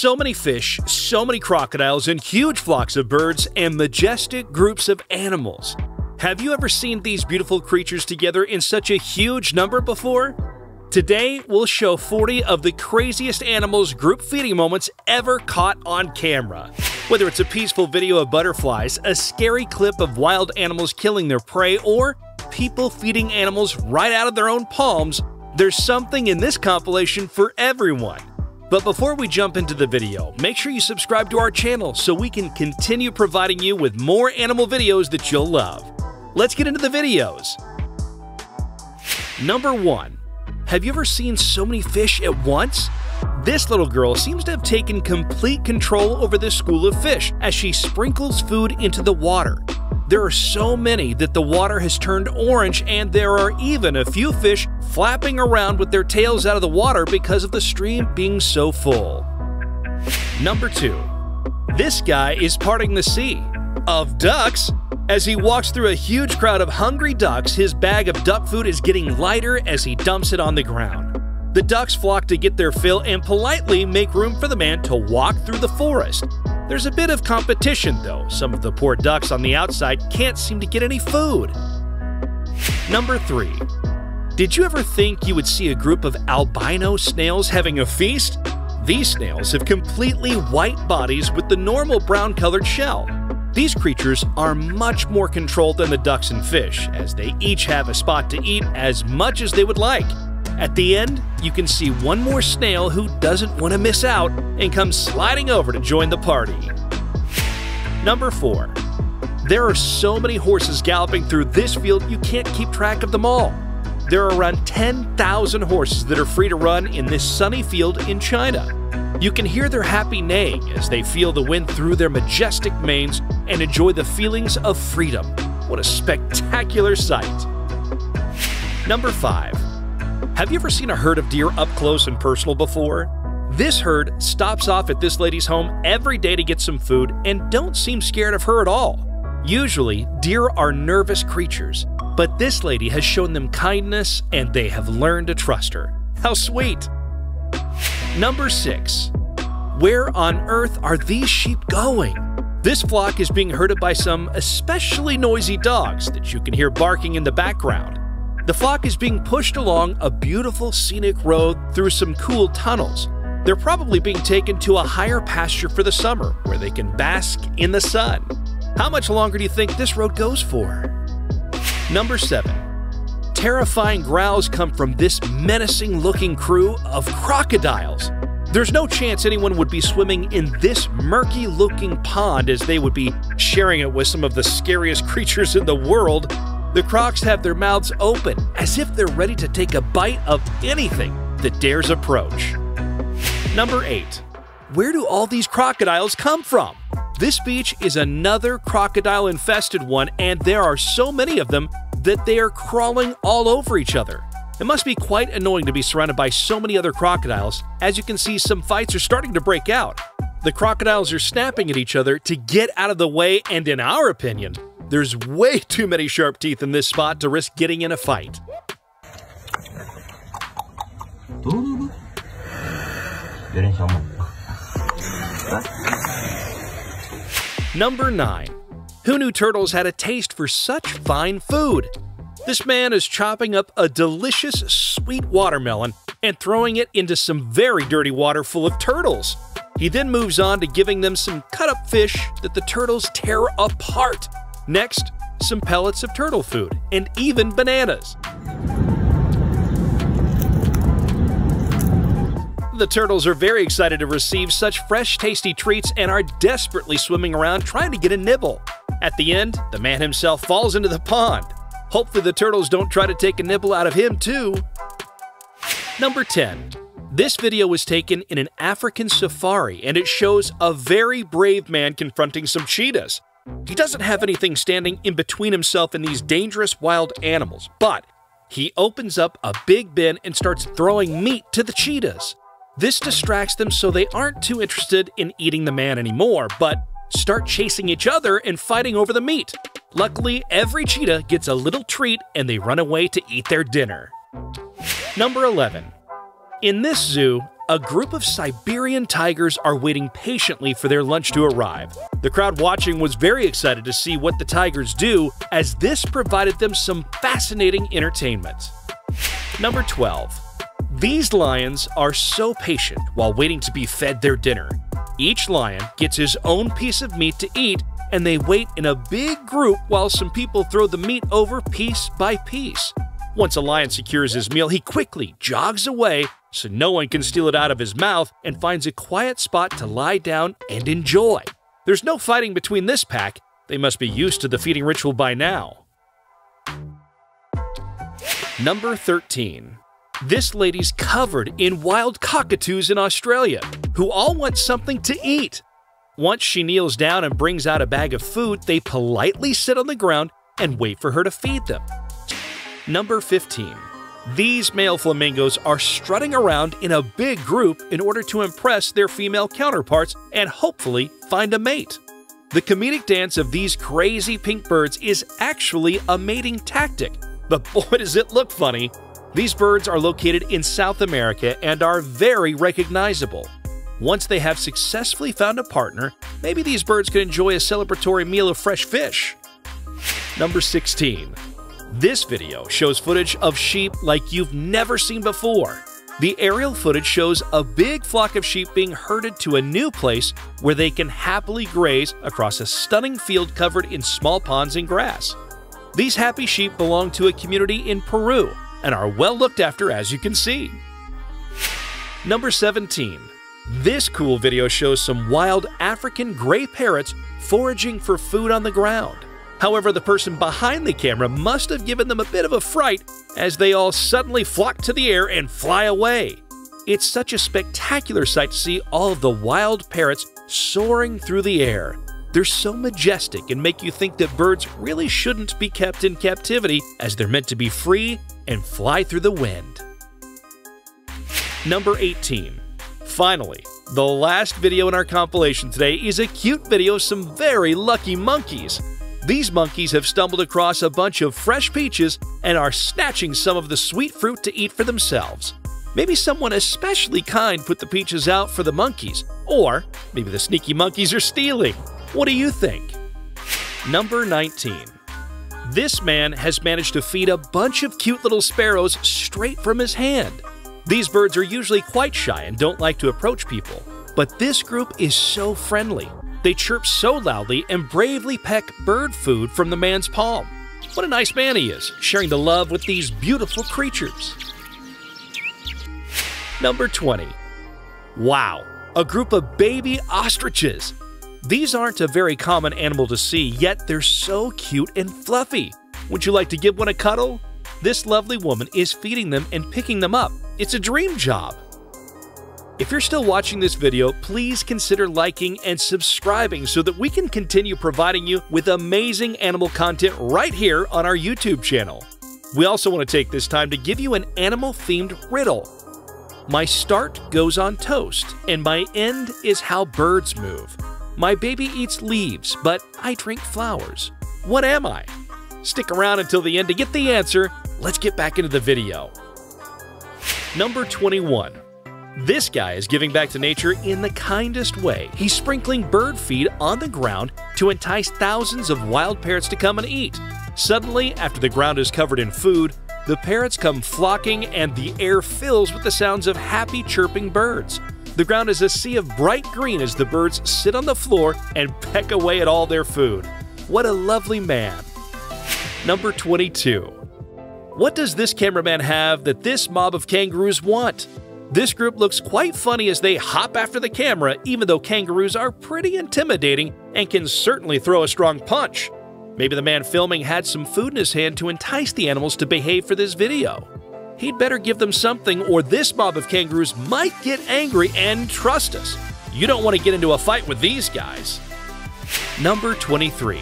So many fish, so many crocodiles, and huge flocks of birds, and majestic groups of animals. Have you ever seen these beautiful creatures together in such a huge number before? Today, we'll show 40 of the craziest animals group feeding moments ever caught on camera. Whether it's a peaceful video of butterflies, a scary clip of wild animals killing their prey, or people feeding animals right out of their own palms, there's something in this compilation for everyone. But before we jump into the video, make sure you subscribe to our channel so we can continue providing you with more animal videos that you'll love. Let's get into the videos. Number 1. Have you ever seen so many fish at once? This little girl seems to have taken complete control over this school of fish as she sprinkles food into the water. There are so many that the water has turned orange, and there are even a few fish flapping around with their tails out of the water because of the stream being so full. Number 2. This guy is parting the sea of ducks. As he walks through a huge crowd of hungry ducks, his bag of duck food is getting lighter as he dumps it on the ground. The ducks flock to get their fill and politely make room for the man to walk through the forest. There's a bit of competition though. Some of the poor ducks on the outside can't seem to get any food. Number 3. Did you ever think you would see a group of albino snails having a feast? These snails have completely white bodies with the normal brown-colored shell. These creatures are much more controlled than the ducks and fish, as they each have a spot to eat as much as they would like. At the end, you can see one more snail who doesn't want to miss out and comes sliding over to join the party. Number 4. There are so many horses galloping through this field you can't keep track of them all. There are around 10,000 horses that are free to run in this sunny field in China. You can hear their happy neighing as they feel the wind through their majestic manes and enjoy the feelings of freedom. What a spectacular sight! Number 5. Have you ever seen a herd of deer up close and personal before? This herd stops off at this lady's home every day to get some food and don't seem scared of her at all. Usually, deer are nervous creatures, but this lady has shown them kindness and they have learned to trust her. How sweet! Number 6. Where on earth are these sheep going? This flock is being herded by some especially noisy dogs that you can hear barking in the background. The flock is being pushed along a beautiful scenic road through some cool tunnels. They're probably being taken to a higher pasture for the summer where they can bask in the sun. How much longer do you think this road goes for? Number 7. Terrifying growls come from this menacing-looking crew of crocodiles. There's no chance anyone would be swimming in this murky-looking pond, as they would be sharing it with some of the scariest creatures in the world. The crocs have their mouths open, as if they're ready to take a bite of anything that dares approach. Number 8. Where do all these crocodiles come from? This beach is another crocodile-infested one, and there are so many of them that they are crawling all over each other. It must be quite annoying to be surrounded by so many other crocodiles. As you can see, some fights are starting to break out. The crocodiles are snapping at each other to get out of the way, and in our opinion, there's way too many sharp teeth in this spot to risk getting in a fight. Number 9. Who knew turtles had a taste for such fine food? This man is chopping up a delicious sweet watermelon and throwing it into some very dirty water full of turtles. He then moves on to giving them some cut-up fish that the turtles tear apart. Next, some pellets of turtle food and even bananas. The turtles are very excited to receive such fresh, tasty treats and are desperately swimming around trying to get a nibble. At the end, the man himself falls into the pond. Hopefully the turtles don't try to take a nibble out of him too. Number 10. This video was taken in an African safari, and it shows a very brave man confronting some cheetahs. He doesn't have anything standing in between himself and these dangerous wild animals, but he opens up a big bin and starts throwing meat to the cheetahs. This distracts them so they aren't too interested in eating the man anymore, but start chasing each other and fighting over the meat. Luckily, every cheetah gets a little treat and they run away to eat their dinner. Number 11. In this zoo, A group of Siberian tigers are waiting patiently for their lunch to arrive. The crowd watching was very excited to see what the tigers do, as this provided them some fascinating entertainment. Number 12. These lions are so patient while waiting to be fed their dinner. Each lion gets his own piece of meat to eat, and they wait in a big group while some people throw the meat over piece by piece. Once a lion secures his meal, he quickly jogs away so no one can steal it out of his mouth and finds a quiet spot to lie down and enjoy. There's no fighting between this pack. They must be used to the feeding ritual by now. Number 13. This lady's covered in wild cockatoos in Australia, who all want something to eat. Once she kneels down and brings out a bag of food, they politely sit on the ground and wait for her to feed them. Number 15. These male flamingos are strutting around in a big group in order to impress their female counterparts and hopefully find a mate. The comedic dance of these crazy pink birds is actually a mating tactic, but boy does it look funny. These birds are located in South America and are very recognizable. Once they have successfully found a partner, maybe these birds could enjoy a celebratory meal of fresh fish. Number 16. This video shows footage of sheep like you've never seen before. The aerial footage shows a big flock of sheep being herded to a new place where they can happily graze across a stunning field covered in small ponds and grass. These happy sheep belong to a community in Peru and are well looked after, as you can see. Number 17. This cool video shows some wild African gray parrots foraging for food on the ground. However, the person behind the camera must have given them a bit of a fright as they all suddenly flock to the air and fly away. It's such a spectacular sight to see all of the wild parrots soaring through the air. They're so majestic and make you think that birds really shouldn't be kept in captivity, as they're meant to be free and fly through the wind. Number 18. Finally, the last video in our compilation today is a cute video of some very lucky monkeys. These monkeys have stumbled across a bunch of fresh peaches and are snatching some of the sweet fruit to eat for themselves. Maybe someone especially kind put the peaches out for the monkeys, or maybe the sneaky monkeys are stealing. What do you think? Number 19. This man has managed to feed a bunch of cute little sparrows straight from his hand. These birds are usually quite shy and don't like to approach people, but this group is so friendly. They chirp so loudly and bravely peck bird food from the man's palm. What a nice man he is, sharing the love with these beautiful creatures. Number 20. Wow, a group of baby ostriches. These aren't a very common animal to see, yet they're so cute and fluffy. Would you like to give one a cuddle? This lovely woman is feeding them and picking them up. It's a dream job. If you're still watching this video, please consider liking and subscribing so that we can continue providing you with amazing animal content right here on our YouTube channel. We also want to take this time to give you an animal-themed riddle. My start goes on toast, and my end is how birds move. My baby eats leaves, but I drink flowers. What am I? Stick around until the end to get the answer. Let's get back into the video. Number 21. This guy is giving back to nature in the kindest way. He's sprinkling bird feed on the ground to entice thousands of wild parrots to come and eat. Suddenly, after the ground is covered in food, the parrots come flocking and the air fills with the sounds of happy chirping birds. The ground is a sea of bright green as the birds sit on the floor and peck away at all their food. What a lovely man. Number 22. What does this cameraman have that this mob of kangaroos want? This group looks quite funny as they hop after the camera, even though kangaroos are pretty intimidating and can certainly throw a strong punch. Maybe the man filming had some food in his hand to entice the animals to behave for this video. He'd better give them something or this mob of kangaroos might get angry, and trust us, you don't want to get into a fight with these guys. Number 23.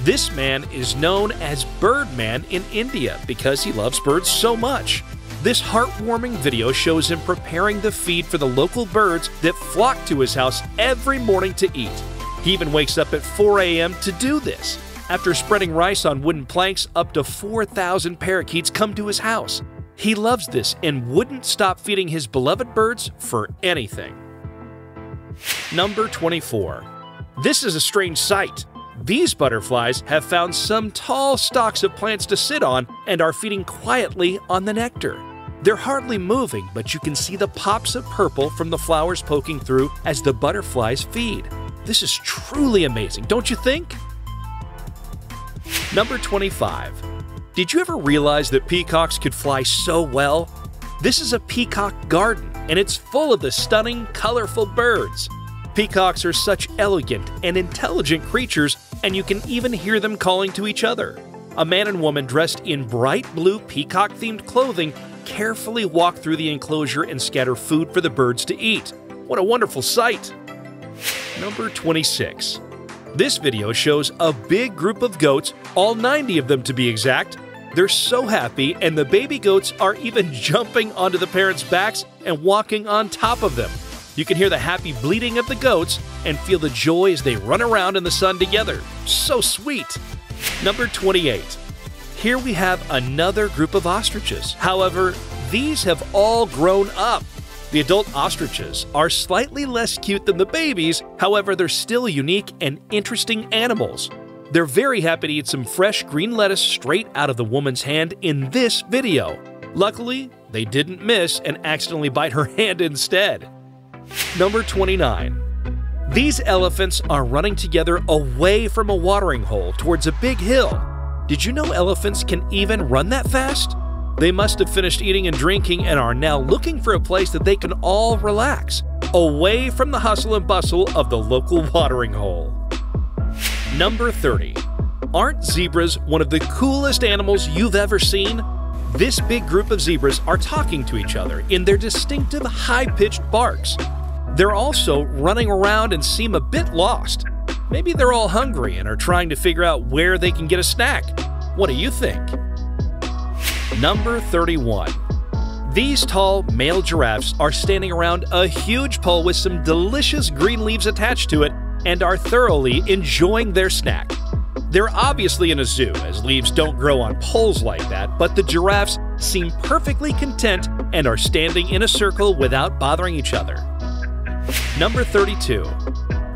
This man is known as Birdman in India because he loves birds so much. This heartwarming video shows him preparing the feed for the local birds that flock to his house every morning to eat. He even wakes up at 4 a.m. to do this. After spreading rice on wooden planks, up to 4,000 parakeets come to his house. He loves this and wouldn't stop feeding his beloved birds for anything. Number 24. This is a strange sight. These butterflies have found some tall stalks of plants to sit on and are feeding quietly on the nectar. They're hardly moving, but you can see the pops of purple from the flowers poking through as the butterflies feed. This is truly amazing, don't you think? Number 25. Did you ever realize that peacocks could fly so well? This is a peacock garden, and it's full of the stunning, colorful birds. Peacocks are such elegant and intelligent creatures, and you can even hear them calling to each other. A man and woman dressed in bright blue peacock-themed clothing carefully walk through the enclosure and scatter food for the birds to eat. What a wonderful sight! Number 26. This video shows a big group of goats, all 90 of them to be exact. They're so happy, and the baby goats are even jumping onto the parents' backs and walking on top of them. You can hear the happy bleating of the goats and feel the joy as they run around in the sun together. So sweet! Number 28. Here we have another group of ostriches. However, these have all grown up. The adult ostriches are slightly less cute than the babies, however, they're still unique and interesting animals. They're very happy to eat some fresh green lettuce straight out of the woman's hand in this video. Luckily, they didn't miss and accidentally bite her hand instead. Number 29. These elephants are running together away from a watering hole towards a big hill. Did you know elephants can even run that fast? They must have finished eating and drinking and are now looking for a place that they can all relax, away from the hustle and bustle of the local watering hole. Number 30. Aren't zebras one of the coolest animals you've ever seen? This big group of zebras are talking to each other in their distinctive high-pitched barks. They're also running around and seem a bit lost. Maybe they're all hungry and are trying to figure out where they can get a snack. What do you think? Number 31. These tall male giraffes are standing around a huge pole with some delicious green leaves attached to it and are thoroughly enjoying their snack. They're obviously in a zoo, as leaves don't grow on poles like that, but the giraffes seem perfectly content and are standing in a circle without bothering each other. Number 32.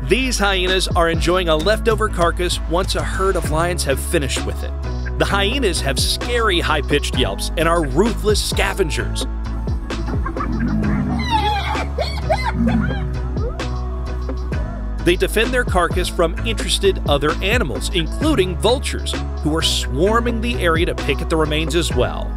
These hyenas are enjoying a leftover carcass once a herd of lions have finished with it. The hyenas have scary high-pitched yelps and are ruthless scavengers. They defend their carcass from interested other animals, including vultures, who are swarming the area to pick at the remains as well.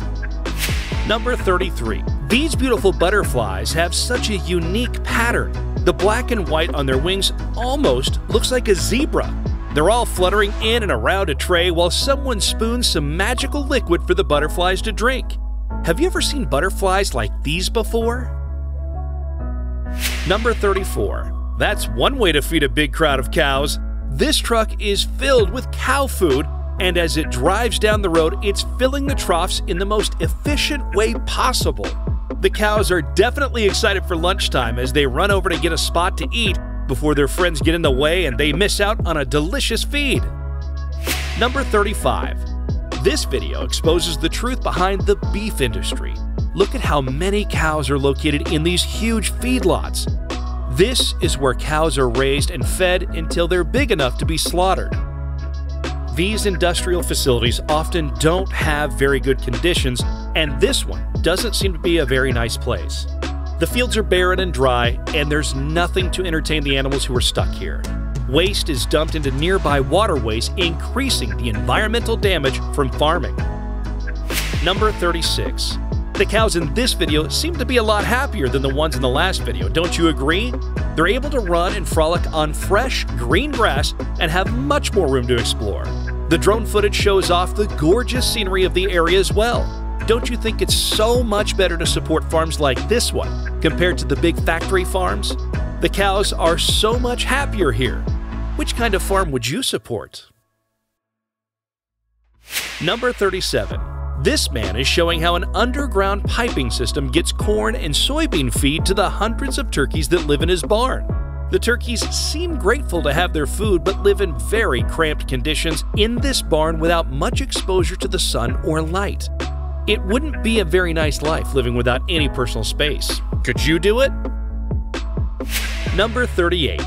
Number 33. These beautiful butterflies have such a unique pattern. The black and white on their wings almost looks like a zebra. They're all fluttering in and around a tray while someone spoons some magical liquid for the butterflies to drink. Have you ever seen butterflies like these before? Number 34. That's one way to feed a big crowd of cows. This truck is filled with cow food, and as it drives down the road, it's filling the troughs in the most efficient way possible. The cows are definitely excited for lunchtime as they run over to get a spot to eat before their friends get in the way and they miss out on a delicious feed. Number 35. This video exposes the truth behind the beef industry. Look at how many cows are located in these huge feedlots. This is where cows are raised and fed until they're big enough to be slaughtered. These industrial facilities often don't have very good conditions, and this one doesn't seem to be a very nice place. The fields are barren and dry, and there's nothing to entertain the animals who are stuck here. Waste is dumped into nearby waterways, increasing the environmental damage from farming. Number 36. The cows in this video seem to be a lot happier than the ones in the last video, don't you agree? They're able to run and frolic on fresh, green grass and have much more room to explore. The drone footage shows off the gorgeous scenery of the area as well. Don't you think it's so much better to support farms like this one compared to the big factory farms? The cows are so much happier here. Which kind of farm would you support? Number 37. This man is showing how an underground piping system gets corn and soybean feed to the hundreds of turkeys that live in his barn. The turkeys seem grateful to have their food but live in very cramped conditions in this barn without much exposure to the sun or light. It wouldn't be a very nice life living without any personal space. Could you do it? Number 38.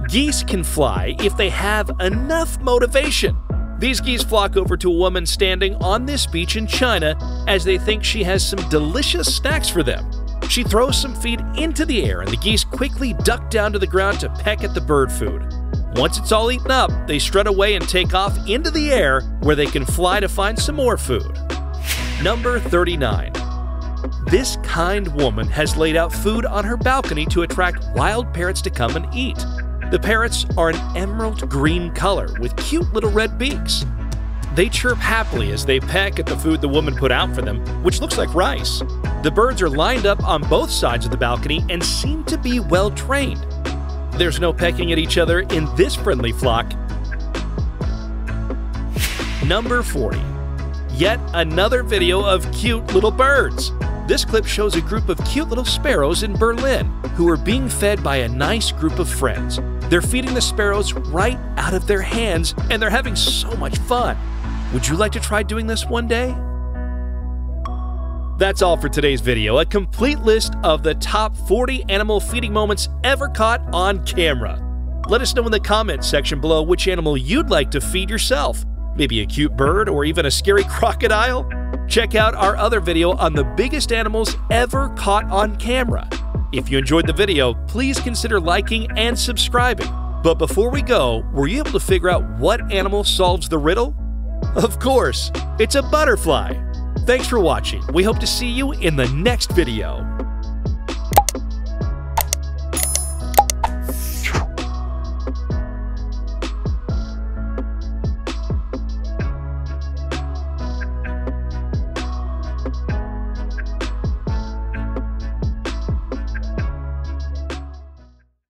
Geese can fly if they have enough motivation. These geese flock over to a woman standing on this beach in China as they think she has some delicious snacks for them. She throws some feed into the air and the geese quickly duck down to the ground to peck at the bird food. Once it's all eaten up, they strut away and take off into the air where they can fly to find some more food. Number 39. This kind woman has laid out food on her balcony to attract wild parrots to come and eat. The parrots are an emerald green color with cute little red beaks. They chirp happily as they peck at the food the woman put out for them, which looks like rice. The birds are lined up on both sides of the balcony and seem to be well trained. There's no pecking at each other in this friendly flock. Number 40. Yet another video of cute little birds. This clip shows a group of cute little sparrows in Berlin who are being fed by a nice group of friends. They're feeding the sparrows right out of their hands, and they're having so much fun. Would you like to try doing this one day? That's all for today's video, a complete list of the top 40 animal feeding moments ever caught on camera. Let us know in the comments section below which animal you'd like to feed yourself. Maybe a cute bird or even a scary crocodile? Check out our other video on the biggest animals ever caught on camera. If you enjoyed the video, please consider liking and subscribing. But before we go, were you able to figure out what animal solves the riddle? Of course, it's a butterfly. Thanks for watching. We hope to see you in the next video.